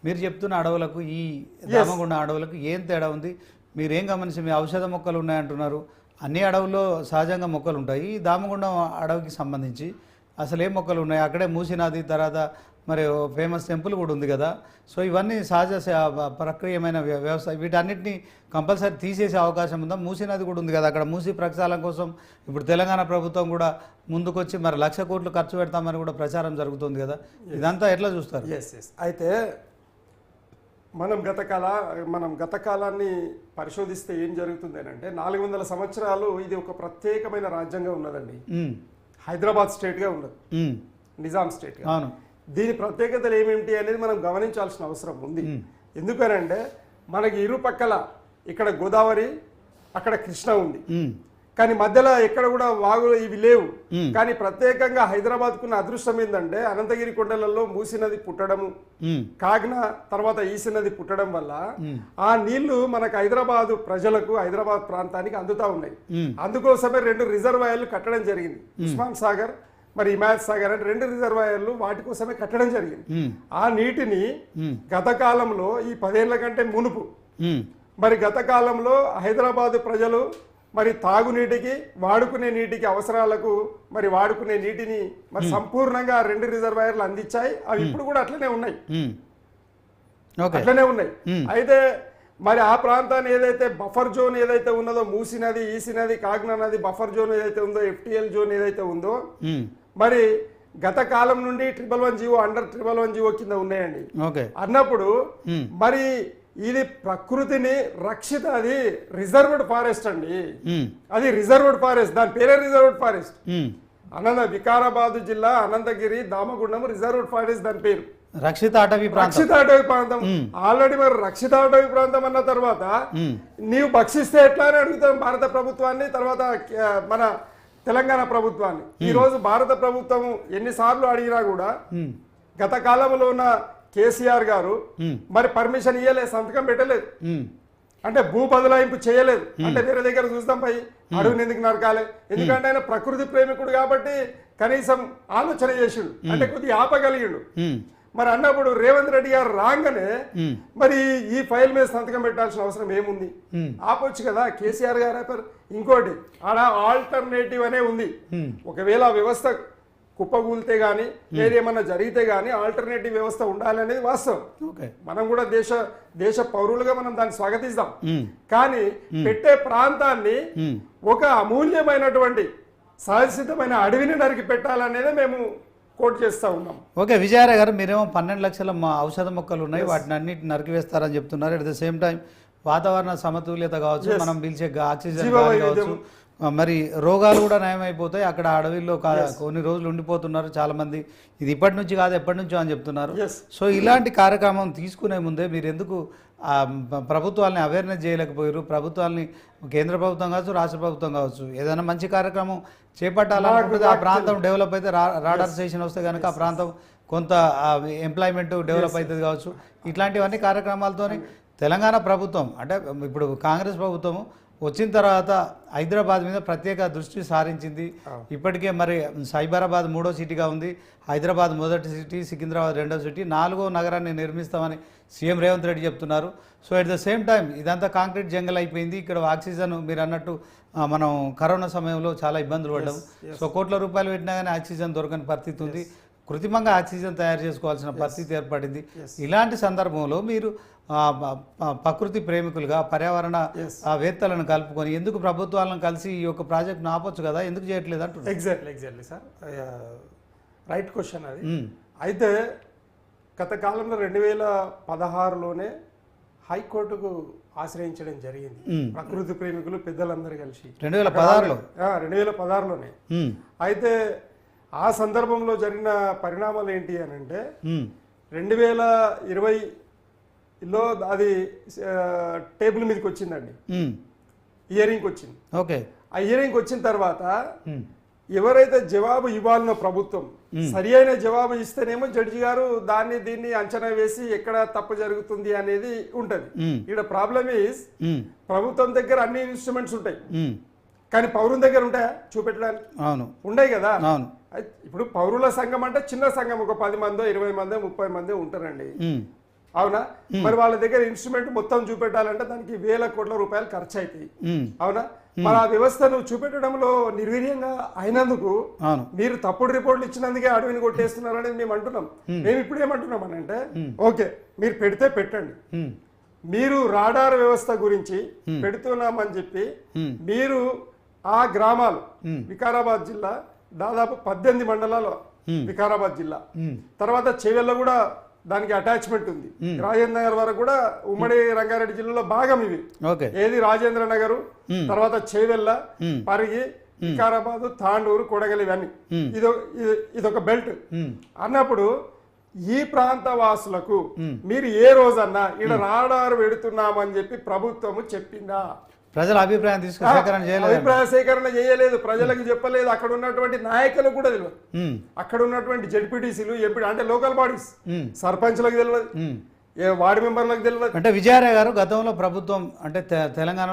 మీరు చెప్తున్న అడవులకు ఈ దామగుండ అడవులకు ఏం తేడా ఉంది? మీరేం గమనించి మీ ఔషధ మొక్కలు ఉన్నాయంటున్నారు. అన్ని అడవుల్లో సహజంగా మొక్కలు ఉంటాయి. ఈ దామగుండం అడవికి సంబంధించి అసలు ఏం మొక్కలు ఉన్నాయి? అక్కడే మూసీ నది తర్వాత మరి ఫేమస్ టెంపుల్ కూడా ఉంది కదా. సో ఇవన్నీ సహజ ప్రక్రియమైన వ్యవసాయ వీటన్నిటిని కంపల్సరీ తీసేసే అవకాశం ఉందా? మూసీ నది కూడా ఉంది కదా, అక్కడ మూసీ ప్రక్షాళన కోసం ఇప్పుడు తెలంగాణ ప్రభుత్వం కూడా ముందుకొచ్చి మరి 1,00,000 కోట్లు ఖర్చు పెడతామని కూడా ప్రచారం జరుగుతుంది కదా. ఇదంతా ఎట్లా చూస్తారు? అయితే మనం గత కాలాన్ని పరిశోధిస్తే ఏం జరుగుతుంది అంటే 400 సంవత్సరాలు ఇది ఒక ప్రత్యేకమైన రాజ్యంగా ఉన్నదండి. హైదరాబాద్ స్టేట్గా ఉన్నది, నిజాం స్టేట్. అవును. దీని ప్రత్యేకతలు ఏమిటి అనేది మనం గమనించాల్సిన అవసరం ఉంది. ఎందుకనంటే మనకి ఇరుపక్కల ఇక్కడ గోదావరి, అక్కడ కృష్ణ ఉంది, కానీ మధ్యలో ఎక్కడ కూడా వాగులు ఇవి లేవు. కానీ ప్రత్యేకంగా హైదరాబాద్కున్న అదృష్టం ఏంటంటే అనంతగిరి కొండలలో మూసీ నది పుట్టడము, కాగ్నా తర్వాత ఈసీ నది పుట్టడం వల్ల ఆ నీళ్లు మనకు హైదరాబాద్ ప్రజలకు, హైదరాబాద్ ప్రాంతానికి అందుతా ఉన్నాయి. అందుకోసమే 2 రిజర్వాయర్లు కట్టడం జరిగింది. ఉస్మాన్ సాగర్ మరి హిమాయత్ సాగర్ అంటే 2 రిజర్వాయర్లు వాటి కోసమే కట్టడం జరిగింది. ఆ నీటిని గత కాలంలో ఈ 10 ఏళ్ల కంటే మునుపు మరి గత కాలంలో హైదరాబాద్ ప్రజలు మరి తాగునీటికి, వాడుకునే నీటికి అవసరాలకు మరి వాడుకునే నీటిని మరి సంపూర్ణంగా 2 రిజర్వాయర్లు అందించాయి. అవి ఇప్పుడు కూడా అట్లనే ఉన్నాయి. అయితే మరి ఆ ప్రాంతాన్ని ఏదైతే బఫర్ జోన్ ఏదైతే ఉన్నదో, మూసీ నది, ఈసీ నది, కాగ్నా నది బఫర్ జోన్ ఏదైతే ఉందో, FTL జోన్ ఏదైతే ఉందో, మరి గత కాలం నుండి 111 జీవో, అండర్ 111 జీవో కింద ఉన్నాయండి. అన్నప్పుడు మరి ఇది ప్రకృతిని రక్షిత, అది రిజర్వ్డ్ ఫారెస్ట్ అండి. అది రిజర్వ్డ్ ఫారెస్ట్, దాని పేరే రిజర్వ్డ్ ఫారెస్ట్. వికారాబాద్ జిల్లా అనంతగిరి దామగుండం రిజర్వ్డ్ ఫారెస్ట్ దాని పేరు. రక్షిత అటవీ ప్రాంతం. ఆల్రెడీ మరి రక్షిత అటవీ ప్రాంతం అన్న తర్వాత నీవు భక్షిస్తే ఎట్లా అని అడుగుతాం భారత ప్రభుత్వాన్ని, తర్వాత మన తెలంగాణ ప్రభుత్వాన్ని. ఈ రోజు భారత ప్రభుత్వం ఎన్నిసార్లు అడిగినా కూడా గత కాలంలో ఉన్న కేసీఆర్ గారు మరి పర్మిషన్ ఇవ్వలేదు, సంతకం పెట్టలేదు, అంటే భూ బదలాయింపు చేయలేదు. అంటే వేరే దగ్గర చూస్తాం పై అడవిని ఎందుకు నరకాలి, ఎందుకంటే ఆయన ప్రకృతి ప్రేమికుడు కాబట్టి కనీసం ఆలోచన చేసిండు, అంటే కొద్దిగా ఆపగలిగిండు. మరి అన్నప్పుడు రేవంత్ రెడ్డి గారు రాగానే మరి ఈ ఫైల్ మీద సంతకం పెట్టాల్సిన అవసరం ఏముంది? ఆపొచ్చు కదా కేసీఆర్ గారు. ఇంకోటి ఆడ ఆల్టర్నేటివ్ అనే ఉంది. ఒకవేళ ఆ వ్యవస్థ కుప్పగూలితే గానీ ఏదేమన్నా జరిగితే గానీ ఆల్టర్నేటివ్ వ్యవస్థ ఉండాలి అనేది వాస్తవం. మనం కూడా దేశ పౌరులుగా మనం దాన్ని స్వాగతిస్తాం. కానీ పెట్టే ప్రాంతాన్ని ఒక అమూల్యమైనటువంటి సహజసిద్ధమైన అడవిని నరికి పెట్టాలనేదే మేము కోట్ చేస్తా ఉన్నాం. ఓకే విజయారాయ్ గారు, మీరేమో 12 లక్షల ఔషధ మొక్కలు ఉన్నాయి, వాటిని అన్నిటి నరికివేస్తారని చెప్తున్నారు. అట్ ద సేమ్ టైం వాతావరణ సమతుల్యత కావచ్చు, మనం పీల్చే ఆక్సిజన్ కావచ్చు, మరి రోగాలు కూడా నయమైపోతాయి. అక్కడ అడవిలో కొన్ని రోజులు ఉండిపోతున్నారు చాలా మంది. ఇది ఇప్పటి నుంచి కాదు ఎప్పటి నుంచో అని చెప్తున్నారు. సో ఇలాంటి కార్యక్రమం తీసుకునే ముందే మీరు ఎందుకు ప్రభుత్వాలని అవేర్నెస్ చేయలేకపోయారు? ప్రభుత్వాలని కేంద్ర ప్రభుత్వం కావచ్చు, రాష్ట్ర ప్రభుత్వం కావచ్చు, ఏదైనా మంచి కార్యక్రమం చేపట్టాలనుకుంటే ఆ ప్రాంతం డెవలప్ అయితే, రాడార్ స్టేషన్ వస్తే కనుక ఆ ప్రాంతం కొంత ఎంప్లాయ్మెంట్ డెవలప్ అవుతుంది కావచ్చు. ఇట్లాంటివన్నీ కార్యక్రమాలతో తెలంగాణ ప్రభుత్వం, అంటే ఇప్పుడు కాంగ్రెస్ ప్రభుత్వం వచ్చిన తర్వాత హైదరాబాద్ మీద ప్రత్యేక దృష్టి సారించింది. ఇప్పటికే మరి సైబరాబాద్ 3వ సిటీగా ఉంది, హైదరాబాద్ మొదటి సిటీ, సికింద్రాబాద్ 2వ సిటీ, 4వ నగరాన్ని నిర్మిస్తామని సీఎం రేవంత్ రెడ్డి చెప్తున్నారు. So at the same time ఇదంతా కాంక్రీట్ జంగల్ అయిపోయింది. ఇక్కడ ఆక్సిజన్ మీరు అన్నట్టు మనం కరోనా సమయంలో చాలా ఇబ్బందులు పడ్డాం. సో కోట్ల రూపాయలు పెట్టినా కానీ ఆక్సిజన్ దొరకని పరిస్థితి ఉంది. కృత్రిమంగా ఆక్సిజన్ తయారు చేసుకోవాల్సిన పరిస్థితి ఏర్పడింది. ఇలాంటి సందర్భంలో మీరు ప్రకృతి ప్రేమికులుగా పర్యావరణ వేత్తలను కలుపుకొని ఎందుకు ప్రభుత్వాలను కలిసి ఈ యొక్క ప్రాజెక్ట్ను ఆపొచ్చు కదా, ఎందుకు చేయట్లేదు అంటున్నారు? ఎగ్జాక్ట్లీ సార్, రైట్ క్వశ్చన్ అది. అయితే గత కాలంలో 2016లోనే హైకోర్టుకు ఆశ్రయించడం జరిగింది ప్రకృతి ప్రేమికులు పెద్దలందరూ కలిసి 2016లోనే. అయితే ఆ సందర్భంలో జరిగిన పరిణామాలు ఏంటి అని అంటే 2020లో అది టేబుల్ మీదకి వచ్చిందండి, హియరింగ్కి వచ్చింది. ఆ హియరింగ్కి వచ్చిన తర్వాత ఎవరైతే జవాబు ఇవ్వాలనో ప్రభుత్వం సరి అయిన జవాబు ఇస్తేనేమో జడ్జి గారు దీన్ని అంచనా వేసి ఎక్కడ తప్పు జరుగుతుంది అనేది ఉంటది. ఇక్కడ ప్రాబ్లమ్ ఈజ్ ప్రభుత్వం దగ్గర అన్ని ఇన్స్ట్రుమెంట్స్ ఉంటాయి, కానీ పౌరుని దగ్గర ఉంటాయా చూపెట్టడానికి? అవును ఉండయి కదా. అవును ఇప్పుడు పౌరుల సంఘం అంటే చిన్న సంఘం, ఒక 10 మందో 20 మందో 30 మందో ఉంటారండి. ఉమ్, అవునా? మరి వాళ్ళ దగ్గర ఇన్స్ట్రుమెంట్ మొత్తం చూపెట్టాలంటే దానికి వేల కోట్ల రూపాయలు ఖర్చు అవుతాయి. అవునా? మరి ఆ వ్యవస్థను చూపెట్టడంలో నిర్వీర్యంగా అయినందుకు అవును మీరు తప్పుడు రిపోర్ట్లు ఇచ్చినందుకే అడవిని కొట్టేస్తున్నారు అనేది మేము అంటున్నాం. మేము ఇప్పుడు ఏమంటున్నాం అని అంటే, ఓకే మీరు పెడితే పెట్టండి, ఉమ్, మీరు రాడార్ వ్యవస్థ గురించి పెడుతున్నామని చెప్పి మీరు ఆ గ్రామాలు వికారాబాద్ జిల్లా దాదాపు 18 మండలాలు వికారాబాద్ జిల్లా, తర్వాత చెవెళ్ళ కూడా దానికి అటాచ్మెంట్ ఉంది, రాజేంద్ర నగర్ వరకు కూడా ఉమ్మడి రంగారెడ్డి జిల్లాలో భాగం ఇవి. ఓకే ఏది రాజేంద్ర నగరు, తర్వాత చేవెళ్ళ, పరిగి, వికారాబాద్, తాండూరు, కొడగలి, ఇవన్నీ ఇదొక బెల్ట్ అన్నప్పుడు ఈ ప్రాంత వాసులకు మీరు ఏ రోజన్నా ఇక్కడ రాడారు పెడుతున్నామని చెప్పి ప్రభుత్వము చెప్పిందా? ప్రజల అభిప్రాయం తీసుకుని సేకరణ చేయలేదు, అభిప్రాయ సేకరణ చేయలేదు, ప్రజలకు చెప్పలేదు. అక్కడ ఉన్నటువంటి నాయకులకు కూడా తెలియదు, ఉమ్, అక్కడ ఉన్నటువంటి జడ్పీటీసీలు, ఎంపీ అంటే లోకల్ బాడీస్, సర్పంచ్లకు తెలియదు, వార్డు మెంబర్లకు తెలియదు. అంటే విజయారాయ్ గారు గతంలో ప్రభుత్వం అంటే తెలంగాణలో